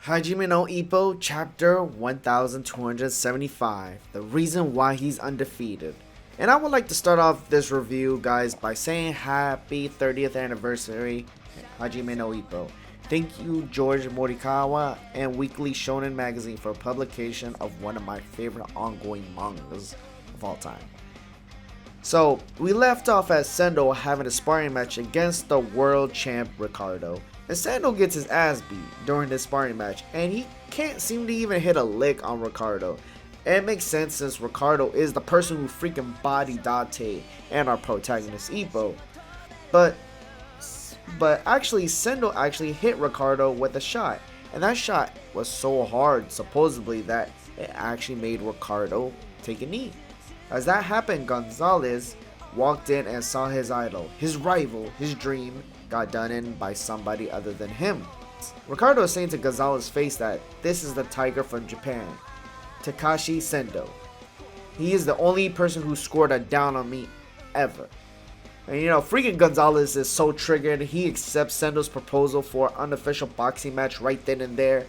Hajime no Ippo, chapter 1275, the reason why he's undefeated. And I would like to start off this review, guys, by saying happy 30th anniversary, Hajime no Ippo. Thank you, George Morikawa and Weekly Shonen Magazine, for publication of one of my favorite ongoing mangas of all time. So, we left off at Sendo having a sparring match against the world champ Ricardo. And Sendo gets his ass beat during this sparring match, and he can't seem to even hit a lick on Ricardo. And it makes sense since Ricardo is the person who freaking bodied Date and our protagonist Ippo. But actually Sendo actually hit Ricardo with a shot, and that shot was so hard supposedly that it actually made Ricardo take a knee. As that happened, Gonzales walked in and saw his idol, his rival, his dream, got done in by somebody other than him. Ricardo is saying to Gonzales' face that this is the tiger from Japan, Takashi Sendo. He is the only person who scored a down on me ever. And freaking Gonzales is so triggered, he accepts Sendo's proposal for an unofficial boxing match right then and there,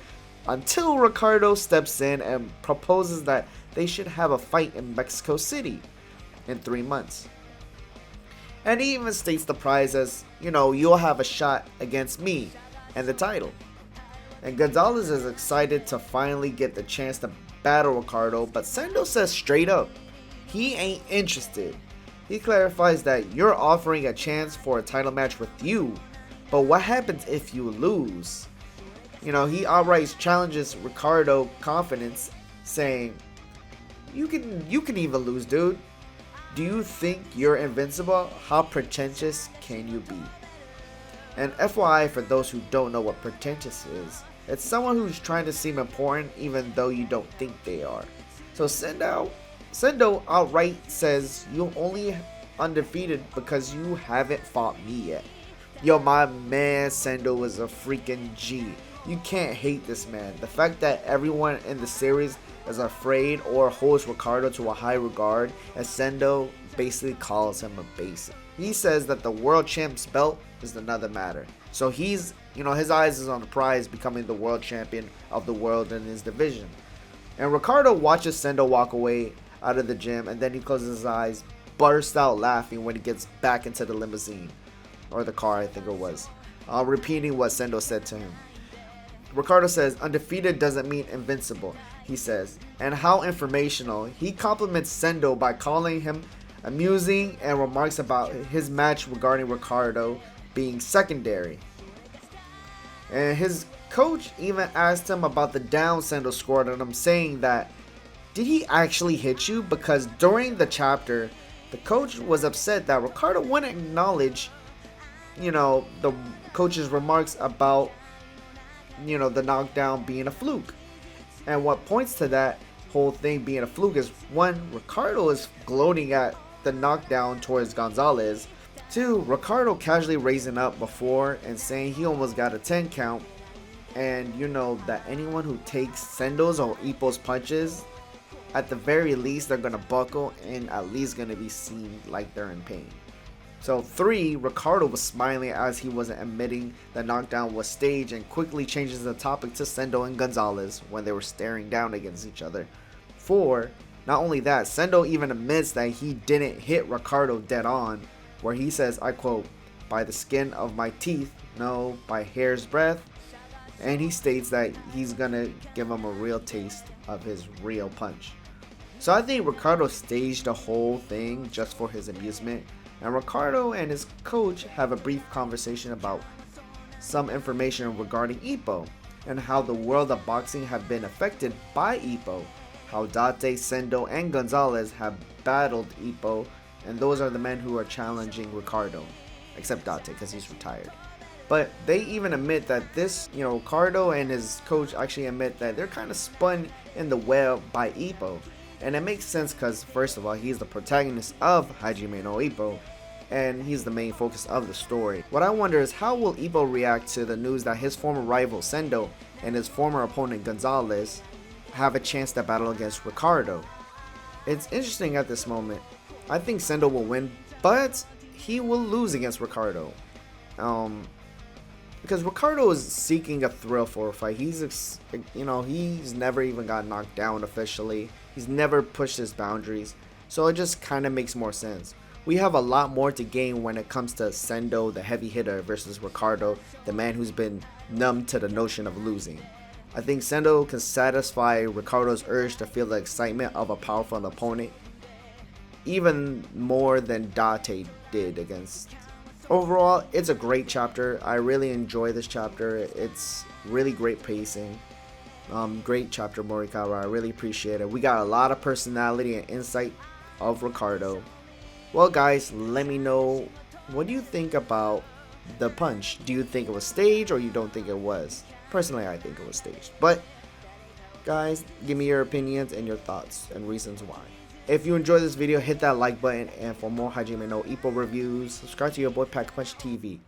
until Ricardo steps in and proposes that they should have a fight in Mexico City in 3 months. And he even states the prize as, you'll have a shot against me and the title. And Gonzales is excited to finally get the chance to battle Ricardo, but Sendo says straight up, he ain't interested. He clarifies that you're offering a chance for a title match with you, but what happens if you lose? He outright challenges Ricardo's confidence, saying, you can even lose, dude. Do you think you're invincible? How pretentious can you be? And FYI, for those who don't know what pretentious is, it's someone who's trying to seem important even though you don't think they are. So Sendo outright says you're only undefeated because you haven't fought me yet. Yo, my man Sendo is a freaking G. You can't hate this man. The fact that everyone in the series is afraid or holds Ricardo to a high regard, as Sendo basically calls him a basic. He says that the world champ's belt is another matter. So he's, his eyes is on the prize, becoming the world champion of the world in his division. And Ricardo watches Sendo walk away out of the gym, and then he closes his eyes, bursts out laughing when he gets back into the limousine, or the car I think it was, repeating what Sendo said to him. Ricardo says, undefeated doesn't mean invincible, he says, and how informational. He compliments Sendo by calling him amusing and remarks about his match regarding Ricardo being secondary. And his coach even asked him about the down Sendo scored on him, saying that, did he actually hit you? Because during the chapter, the coach was upset that Ricardo wouldn't acknowledge, the coach's remarks about the knockdown being a fluke. And what points to that whole thing being a fluke is, one, Ricardo is gloating at the knockdown towards Gonzales. Two, Ricardo casually raising up before and saying he almost got a 10 count. And that anyone who takes Sendo's or Ippo's punches, at the very least they're gonna buckle and at least gonna be seen like they're in pain. So 3, Ricardo was smiling as he wasn't admitting the knockdown was staged, and quickly changes the topic to Sendo and Gonzales when they were staring down against each other. 4, not only that, Sendo even admits that he didn't hit Ricardo dead on, where he says, I quote, by the skin of my teeth, no, by hair's breadth, and he states that he's gonna give him a real taste of his real punch. So I think Ricardo staged the whole thing just for his amusement. And Ricardo and his coach have a brief conversation about some information regarding Ippo and how the world of boxing have been affected by Ippo, how Date, Sendo, and Gonzales have battled Ippo, and those are the men who are challenging Ricardo, except Date because he's retired. But they even admit that this, Ricardo and his coach actually admit that they're kind of spun in the web by Ippo. And it makes sense because, first of all, he's the protagonist of Hajime no Ippo, and he's the main focus of the story. What I wonder is, how will Ippo react to the news that his former rival Sendo and his former opponent Gonzales have a chance to battle against Ricardo? It's interesting at this moment. I think Sendo will win, but he will lose against Ricardo. because Ricardo is seeking a thrill for a fight. He's he's never even got knocked down officially. He's never pushed his boundaries, so it just kind of makes more sense. We have a lot more to gain when it comes to Sendo, the heavy hitter, versus Ricardo, the man who's been numb to the notion of losing. I think Sendo can satisfy Ricardo's urge to feel the excitement of a powerful opponent even more than Date did against. Overall, it's a great chapter. I really enjoy this chapter. It's really great pacing. Great chapter, Morikawa. I really appreciate it. We got a lot of personality and insight of Ricardo. Well, guys, let me know, what do you think about the punch? Do you think it was staged or you don't think it was? Personally, I think it was staged. But, guys, give me your opinions and your thoughts and reasons why. If you enjoyed this video, hit that like button. And for more Hajime no Ippo reviews, subscribe to your boy Packapunchtv.